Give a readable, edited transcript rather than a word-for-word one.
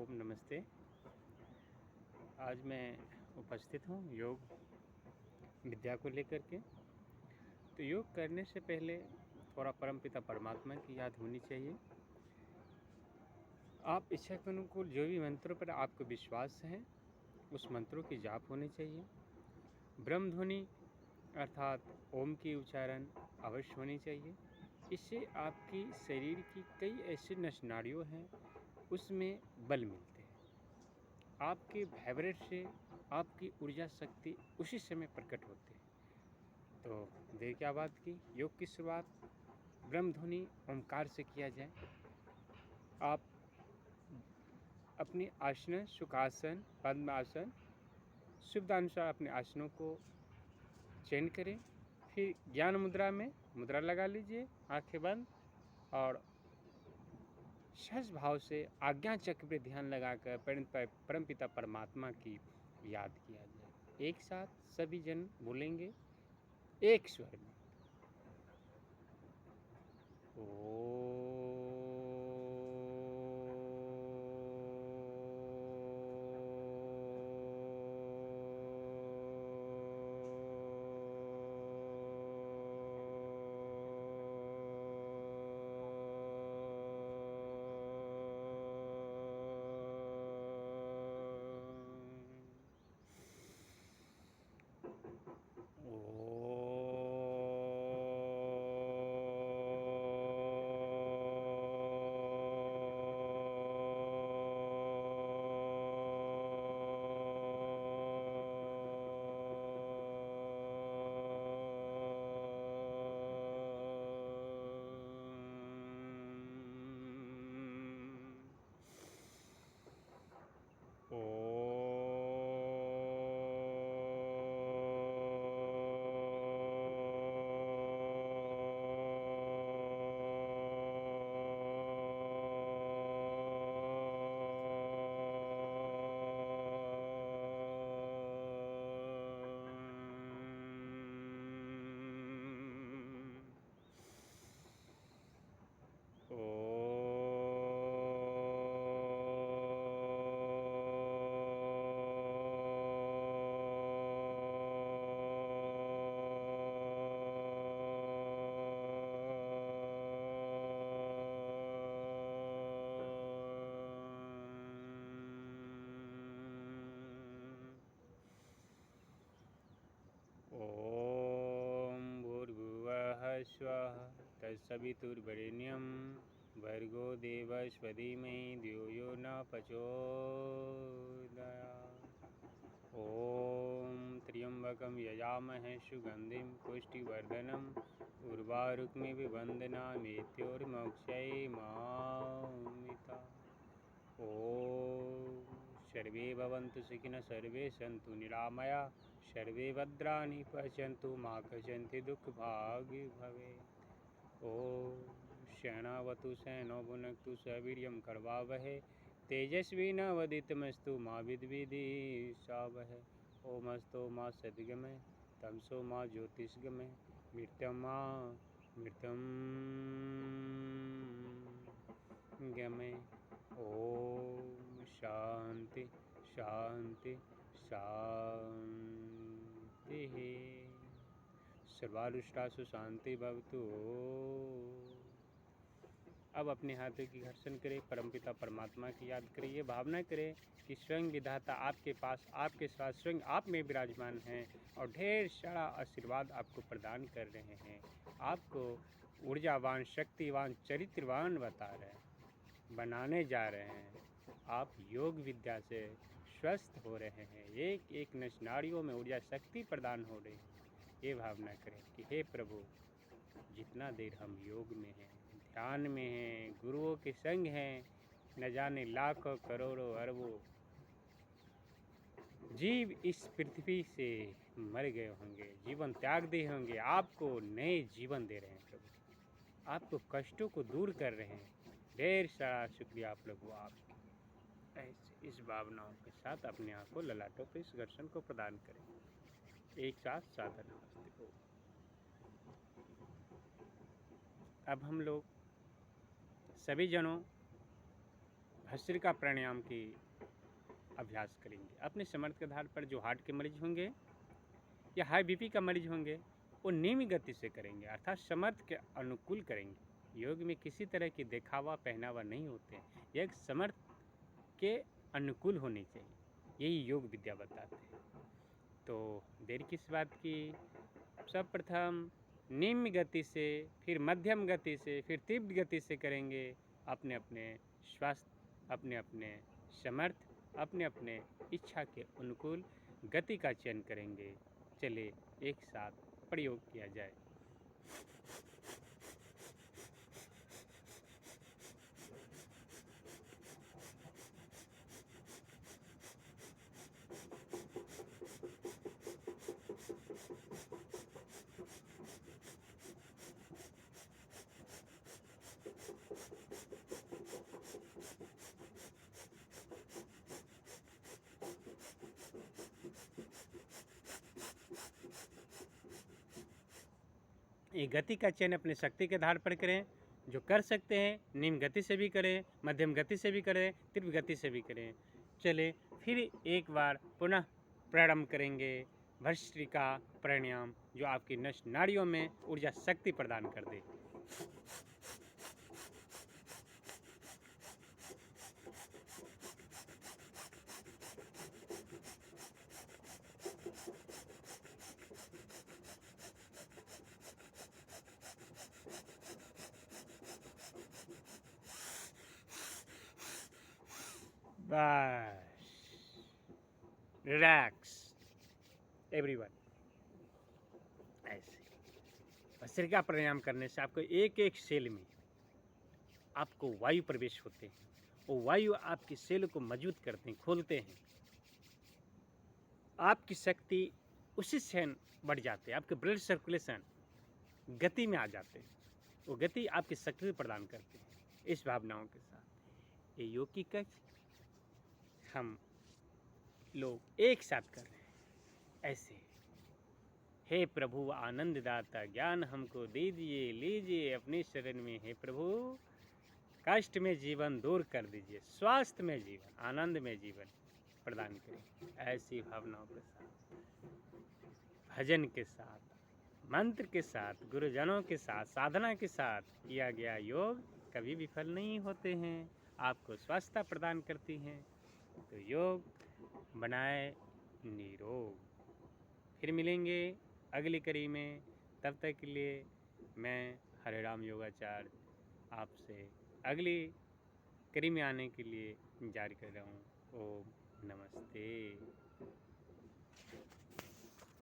ओम नमस्ते। आज मैं उपस्थित हूँ योग विद्या को लेकर के। तो योग करने से पहले थोड़ा परमपिता परमात्मा की याद होनी चाहिए। आप इच्छा के अनुकूल जो भी मंत्रों पर आपको विश्वास है उस मंत्रों की जाप होनी चाहिए। ब्रह्म ध्वनि अर्थात ओम की उच्चारण अवश्य होनी चाहिए। इससे आपकी शरीर की कई ऐसी नस नाड़ियों हैं उसमें बल मिलते हैं। आपके वाइब्रेट से आपकी ऊर्जा शक्ति उसी समय प्रकट होती है। तो देर क्या बात की, योग की शुरुआत ब्रह्म ध्वनि ओमकार से किया जाए। आप अपने आसन, सुखासन, पद्मासन, सुविधानुसार अपने आसनों को चयन करें। फिर ज्ञान मुद्रा में मुद्रा लगा लीजिए, आंखें बंद, और सहज भाव से आज्ञा चक्र पर ध्यान लगाकर परमपिता परमात्मा की याद किया जाए। एक साथ सभी जन बोलेंगे एक स्वर में, ओ। ओम भूर्भुवः स्वः तत्सवितुर्वरेण्यं भर्गो देवस्य धीमहि धियो यो न प्रचोदयात्। ओम त्र्यंबकं यजामहे सुगंधिं पुष्टिवर्धनम् उर्वारुकमिव वन्दनामि मृत्योर्मोक्षैमामृतात्। ओम सर्वे भवन्तु सुखिनः, सर्वे सन्तु निरामयाः, सर्वे भद्राणि पश्यन्तु मा कश्चित् दुःखभाग् भवेत्। ओम सहनावतु सहनौ भुनक्तु सवीर्यं करवावहै तेजस्विनावधीतमस्तु मा विद्विषावहै। ओमस्तु मा सद्गमय तमसो मा ज्योतिषगमय मृत्यं गमय। ओम शांति शांति शांति। सर्वारिष्टासु शांति भवतु। अब अपने हाथों की घर्षण करें, परमपिता परमात्मा की याद करें। ये भावना करें कि स्वयं विधाता आपके पास, आपके साथ स्वयं आप में विराजमान हैं और ढेर सारा आशीर्वाद आपको प्रदान कर रहे हैं। आपको ऊर्जावान, शक्तिवान, चरित्रवान बता रहे हैं, बनाने जा रहे हैं। आप योग विद्या से स्वस्थ हो रहे हैं, एक एक नस नाड़ियों में ऊर्जा शक्ति प्रदान हो रही है। ये भावना करें कि हे प्रभु, जितना देर हम योग में हैं, ध्यान में हैं, गुरुओं के संग हैं, न जाने लाखों करोड़ों अरबों जीव इस पृथ्वी से मर गए होंगे, जीवन त्याग दिए होंगे, आपको नए जीवन दे रहे हैं प्रभु, आपको कष्टों को दूर कर रहे हैं। ढेर सारा शुक्रिया प्रभु आपका। ऐसे इस भावनाओं के साथ अपने आप को ललाटों पर इस घर्षण को प्रदान करें। एक साथ साधन नमस्ते हो। अब हम लोग सभी जनों भस्त्रिका प्राणायाम की अभ्यास करेंगे। अपने सामर्थ्य के आधार पर जो हार्ट के मरीज होंगे या हाई बीपी का मरीज होंगे वो नियमित गति से करेंगे, अर्थात सामर्थ्य के अनुकूल करेंगे। योग में किसी तरह की दिखावा पहनावा नहीं होते हैं, यह सामर्थ्य के अनुकूल होनी चाहिए, यही योग विद्या बताते हैं। तो देर किस बात की, सर्वप्रथम निम्न गति से, फिर मध्यम गति से, फिर तीव्र गति से करेंगे। अपने अपने स्वास्थ्य, अपने अपने सामर्थ्य, अपने अपने इच्छा के अनुकूल गति का चयन करेंगे। चले एक साथ प्रयोग किया जाए। ये गति का चयन अपने शक्ति के आधार पर करें। जो कर सकते हैं निम्न गति से भी करें, मध्यम गति से भी करें, तीव्र गति से भी करें। चले फिर एक बार पुनः प्रारंभ करेंगे भस्त्रिका प्राणायाम, जो आपकी नस नाड़ियों में ऊर्जा शक्ति प्रदान कर दे। बस रिलैक्स एवरीवन। ऐसे भस्त्रिका प्राणायाम करने से आपको एक एक सेल में आपको वायु प्रवेश होते हैं, वो वायु आपकी सेल को मजबूत करते हैं, खोलते हैं। आपकी शक्ति उसी से बढ़ जाते हैं, आपके ब्लड सर्कुलेशन गति में आ जाते हैं, वो गति आपकी शक्ति प्रदान करते हैं। इस भावनाओं के साथ ये योग की कक्ष हम लोग एक साथ कर रहे हैं। ऐसे हे प्रभु आनंद दाता, ज्ञान हमको दीजिए, लीजिए अपने शरण में। हे प्रभु कष्ट में जीवन दूर कर दीजिए, स्वास्थ्य में जीवन, आनंद में जीवन प्रदान करें। ऐसी भावनाओं के साथ, भजन के साथ, मंत्र के साथ, गुरुजनों के साथ, साधना के साथ किया गया योग कभी विफल नहीं होते हैं, आपको स्वस्थता प्रदान करती हैं। तो योग बनाए निरोग। फिर मिलेंगे अगली कड़ी में, तब तक के लिए मैं हरे राम योगाचार्य आपसे अगली कड़ी में आने के लिए इंतजार कर रहा हूँ। ओम नमस्ते।